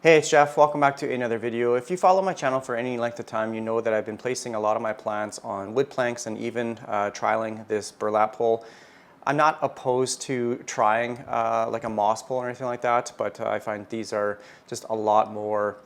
Hey, it's Jeff. Welcome back to another video. If you follow my channel for any length of time, you know that I've been placing a lot of my plants on wood planks and even trialing this burlap pole. I'm not opposed to trying like a moss pole or anything like that, but I find these are just a lot more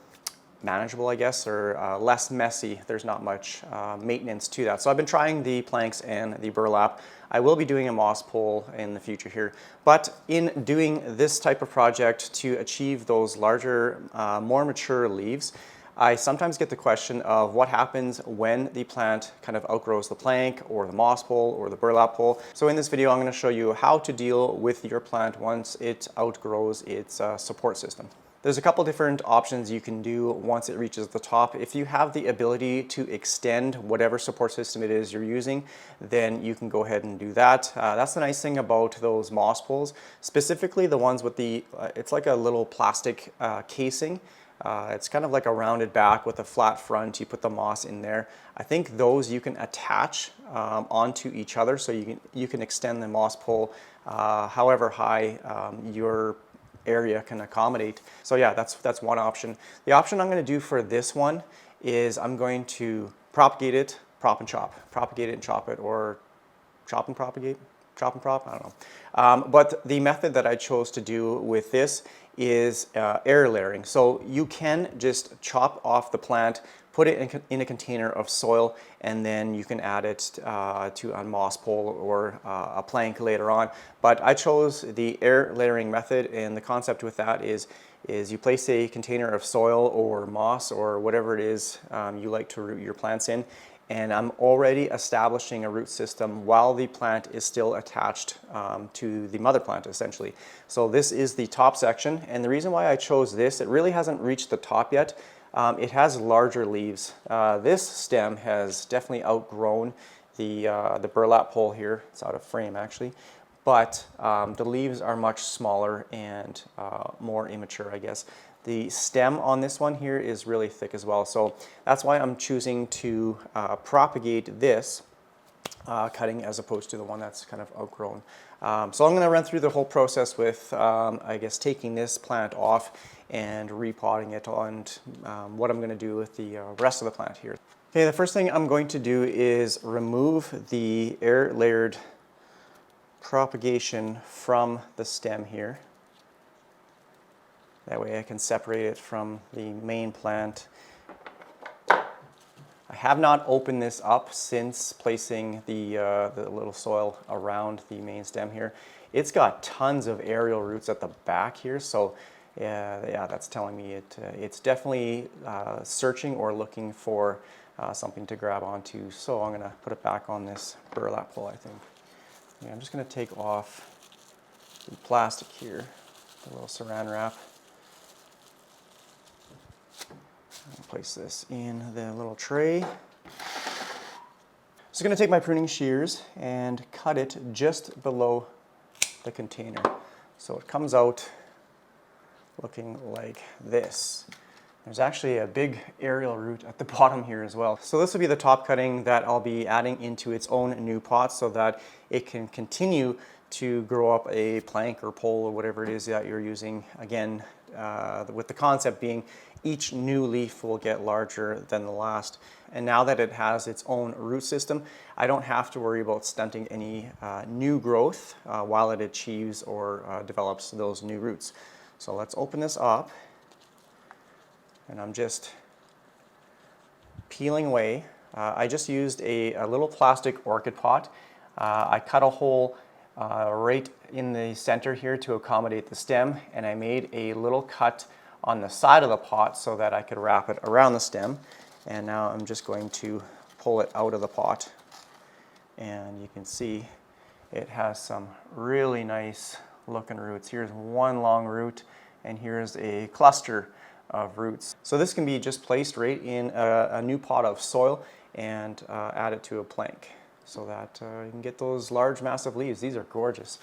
manageable, I guess, or less messy. There's not much maintenance to that. So I've been trying the planks and the burlap. I will be doing a moss pole in the future here, but in doing this type of project to achieve those larger, more mature leaves, I sometimes get the question of what happens when the plant kind of outgrows the plank or the moss pole or the burlap pole. So in this video, I'm going to show you how to deal with your plant once it outgrows its support system. There's a couple different options you can do once it reaches the top. If you have the ability to extend whatever support system it is you're using, then you can go ahead and do that. That's the nice thing about those moss poles, specifically the ones with the, it's like a little plastic casing. It's kind of like a rounded back with a flat front. You put the moss in there. I think those you can attach onto each other, so you can extend the moss pole however high your area can accommodate. So yeah, that's one option. The option I'm going to do for this one is I'm going to propagate it, prop and chop, propagate it and chop it, or chop and propagate, chop and prop, I don't know. But the method that I chose to do with this is air layering. So you can just chop off the plant, put it in a container of soil, and then you can add it to a moss pole or a plank later on. But I chose the air layering method, and the concept with that is you place a container of soil or moss or whatever it is you like to root your plants in, and I'm already establishing a root system while the plant is still attached to the mother plant, essentially. So this is the top section, and the reason why I chose this, it really hasn't reached the top yet. It has larger leaves. This stem has definitely outgrown the burlap pole here. It's out of frame actually, but the leaves are much smaller and more immature, I guess. The stem on this one here is really thick as well, so that's why I'm choosing to propagate this cutting as opposed to the one that's kind of outgrown. So I'm going to run through the whole process with, I guess, taking this plant off and repotting it, and what I'm going to do with the rest of the plant here. Okay, the first thing I'm going to do is remove the air layered propagation from the stem here. That way I can separate it from the main plant. I have not opened this up since placing the little soil around the main stem here. It's got tons of aerial roots at the back here, so yeah, that's telling me it's definitely searching or looking for something to grab onto. So I'm going to put it back on this burlap pole, I think. Yeah, I'm just going to take off the plastic here, the little saran wrap. Place this in the little tray. Just going to take my pruning shears and cut it just below the container. So it comes out looking like this. There's actually a big aerial root at the bottom here as well. So this will be the top cutting that I'll be adding into its own new pot so that it can continue to grow up a plank or pole or whatever it is that you're using. Again, with the concept being each new leaf will get larger than the last. And now that it has its own root system, I don't have to worry about stunting any new growth while it achieves or develops those new roots. So let's open this up. And I'm just peeling away. I just used a little plastic orchid pot. I cut a hole right in the center here to accommodate the stem, and I made a little cut on the side of the pot so that I could wrap it around the stem. And now I'm just going to pull it out of the pot, and you can see it has some really nice looking roots. Here's one long root, and here's a cluster of roots. So this can be just placed right in a new pot of soil and add it to a plank so that you can get those large massive leaves. These are gorgeous.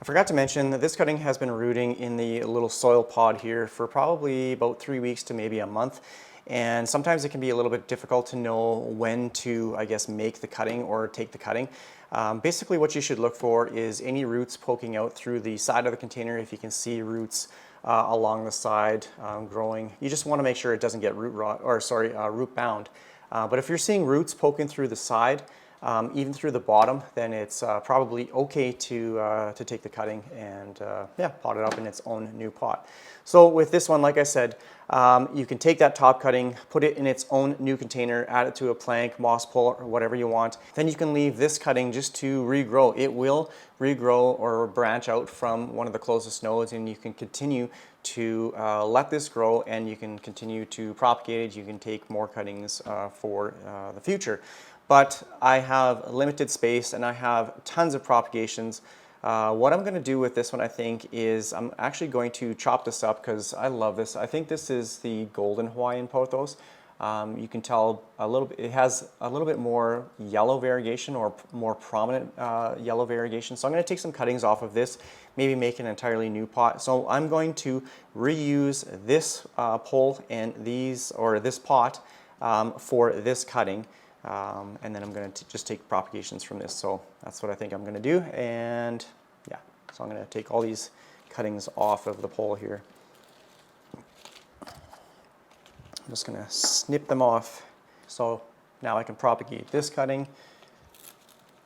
I forgot to mention that this cutting has been rooting in the little soil pod here for probably about 3 weeks to maybe a month. And sometimes it can be a little bit difficult to know when to, I guess, make the cutting or take the cutting. Basically what you should look for is any roots poking out through the side of the container. If you can see roots along the side growing. You just want to make sure it doesn't get root bound. But if you're seeing roots poking through the side, even through the bottom, then it's probably okay to take the cutting and yeah, pot it up in its own new pot. So with this one, like I said, you can take that top cutting, put it in its own new container, add it to a plank, moss pole, or whatever you want. Then you can leave this cutting just to regrow. It will regrow or branch out from one of the closest nodes, and you can continue to let this grow, and you can continue to propagate it. You can take more cuttings for the future. But I have limited space and I have tons of propagations. What I'm going to do with this one, I think, is I'm actually going to chop this up because I love this. I think this is the golden Hawaiian pothos. You can tell a little bit, it has a little bit more yellow variegation or more prominent yellow variegation. So I'm going to take some cuttings off of this, maybe make an entirely new pot. So I'm going to reuse this pole and this pot for this cutting. And then I'm going to just take propagations from this. So that's what I think I'm going to do. And yeah, so I'm going to take all these cuttings off of the pole here. I'm just going to snip them off. So now I can propagate this cutting.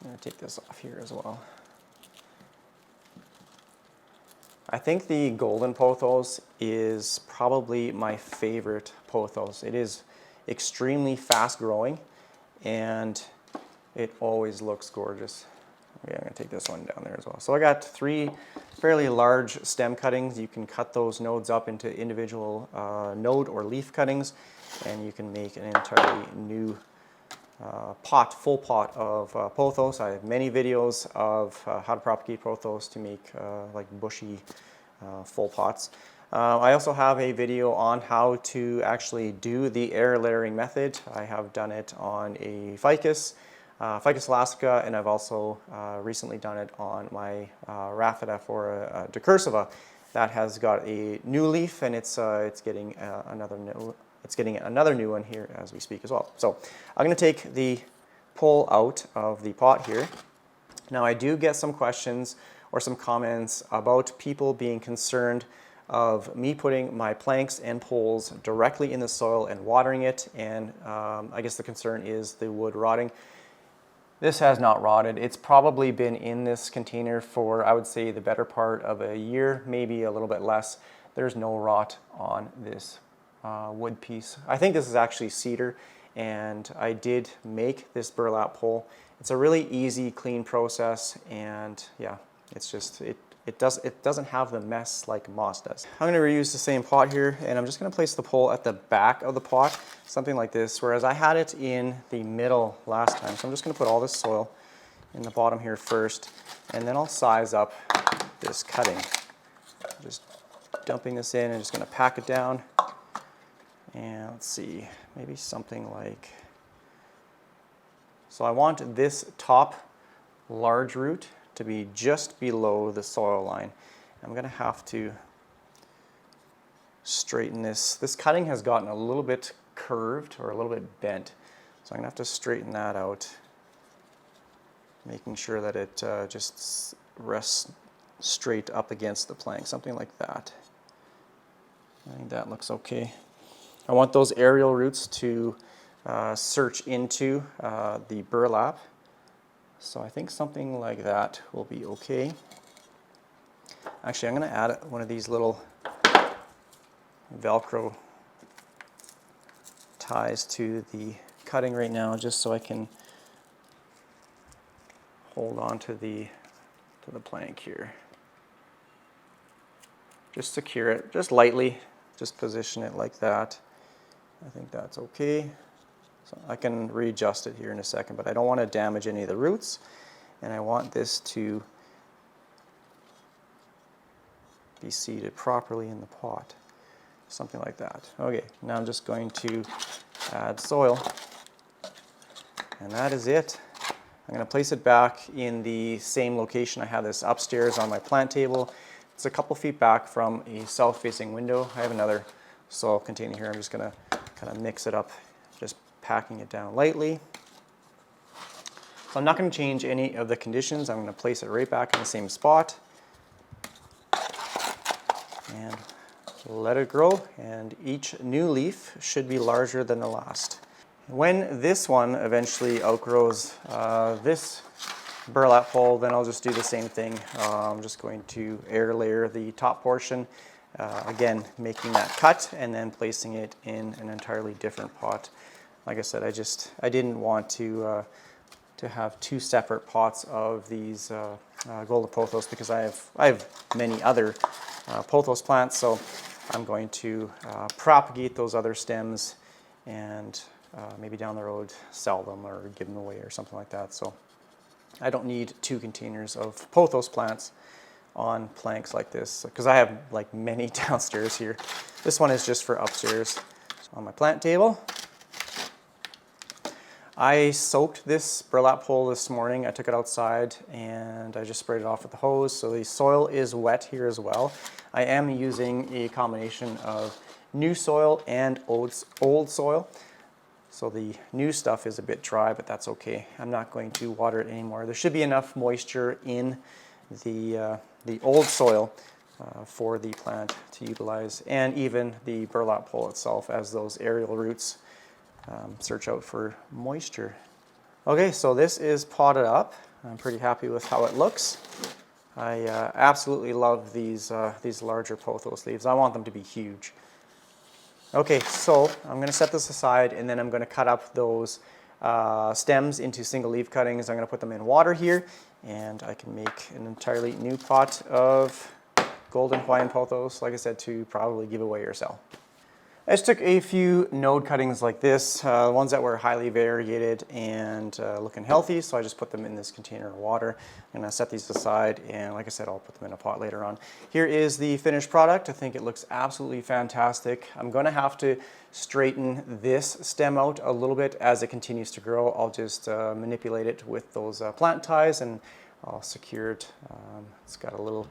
I'm going to take this off here as well. I think the golden pothos is probably my favorite pothos. It is extremely fast growing, and it always looks gorgeous. Okay, I'm going to take this one down there as well. So I got 3 fairly large stem cuttings. You can cut those nodes up into individual node or leaf cuttings, and you can make an entirely new full pot of pothos. I have many videos of how to propagate pothos to make like bushy full pots. I also have a video on how to actually do the air layering method. I have done it on a Ficus Alaska, and I've also recently done it on my Raphida for a decursiva that has got a new leaf, and it's getting another new one here as we speak as well. So I'm going to take the pole out of the pot here. Now I do get some questions or some comments about people being concerned of me putting my planks and poles directly in the soil and watering it, and I guess the concern is the wood rotting. This has not rotted. It's probably been in this container for, I would say, the better part of a year, maybe a little bit less. There's no rot on this wood piece. I think this is actually cedar, and I did make this burlap pole. It's a really easy, clean process, and yeah, it's just, it doesn't have the mess like moss does. I'm going to reuse the same pot here, and I'm just going to place the pole at the back of the pot, something like this, whereas I had it in the middle last time. So I'm just going to put all this soil in the bottom here first, and then I'll size up this cutting. Just dumping this in and just going to pack it down. And let's see, maybe something like, so I want this top large root to be just below the soil line. I'm going to have to straighten this. This cutting has gotten a little bit curved or a little bit bent, so I'm going to have to straighten that out, making sure that it just rests straight up against the plank, something like that. I think that looks okay. I want those aerial roots to search into the burlap. So I think something like that will be okay. Actually, I'm going to add one of these little Velcro ties to the cutting right now, just so I can hold on to the plank here. Just secure it, just lightly, just position it like that. I think that's okay. So I can readjust it here in a second, but I don't want to damage any of the roots, and I want this to be seated properly in the pot, something like that. Okay, now I'm just going to add soil, and that is it. I'm going to place it back in the same location. I have this upstairs on my plant table. It's a couple feet back from a south-facing window. I have another soil container here. I'm just going to kind of mix it up, just packing it down lightly. So I'm not going to change any of the conditions. I'm going to place it right back in the same spot. And let it grow, and each new leaf should be larger than the last. When this one eventually outgrows this burlap pole, then I'll just do the same thing. I'm just going to air layer the top portion, again making that cut and then placing it in an entirely different pot. Like I said, I didn't want to have two separate pots of these golden pothos, because I have many other pothos plants, so I'm going to propagate those other stems and maybe down the road sell them or give them away or something like that. So I don't need 2 containers of pothos plants on planks like this, because I have like many downstairs here. This one is just for upstairs. So on my plant table, I soaked this burlap pole this morning. I took it outside and I just sprayed it off with the hose, so the soil is wet here as well. I am using a combination of new soil and old soil. So the new stuff is a bit dry, but that's okay. I'm not going to water it anymore. There should be enough moisture in the old soil for the plant to utilize, and even the burlap pole itself, as those aerial roots search out for moisture. Okay, so this is potted up. I'm pretty happy with how it looks. I absolutely love these larger pothos leaves. I want them to be huge. Okay, so I'm going to set this aside, and then I'm going to cut up those stems into single leaf cuttings. I'm going to put them in water here, and I can make an entirely new pot of golden Hawaiian pothos, like I said, to probably give away or sell. I just took a few node cuttings like this, ones that were highly variegated and looking healthy, so I just put them in this container of water. I'm going to set these aside, and like I said, I'll put them in a pot later on. Here is the finished product. I think it looks absolutely fantastic. I'm going to have to straighten this stem out a little bit as it continues to grow. I'll just manipulate it with those plant ties, and I'll secure it. It's got a little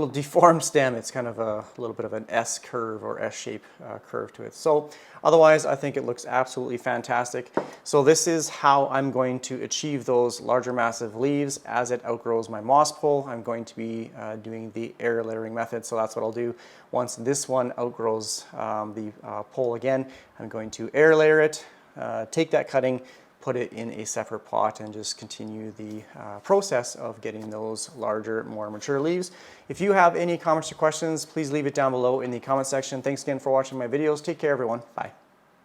deformed stem. It's kind of a little bit of an S curve or S-shape curve to it. So otherwise, I think it looks absolutely fantastic. So this is how I'm going to achieve those larger massive leaves as it outgrows my moss pole. I'm going to be doing the air layering method. So that's what I'll do. Once this one outgrows the pole again, I'm going to air layer it, take that cutting, put it in a separate pot, and just continue the process of getting those larger, more mature leaves. If you have any comments or questions, please leave it down below in the comment section. Thanks again for watching my videos. Take care, everyone. Bye.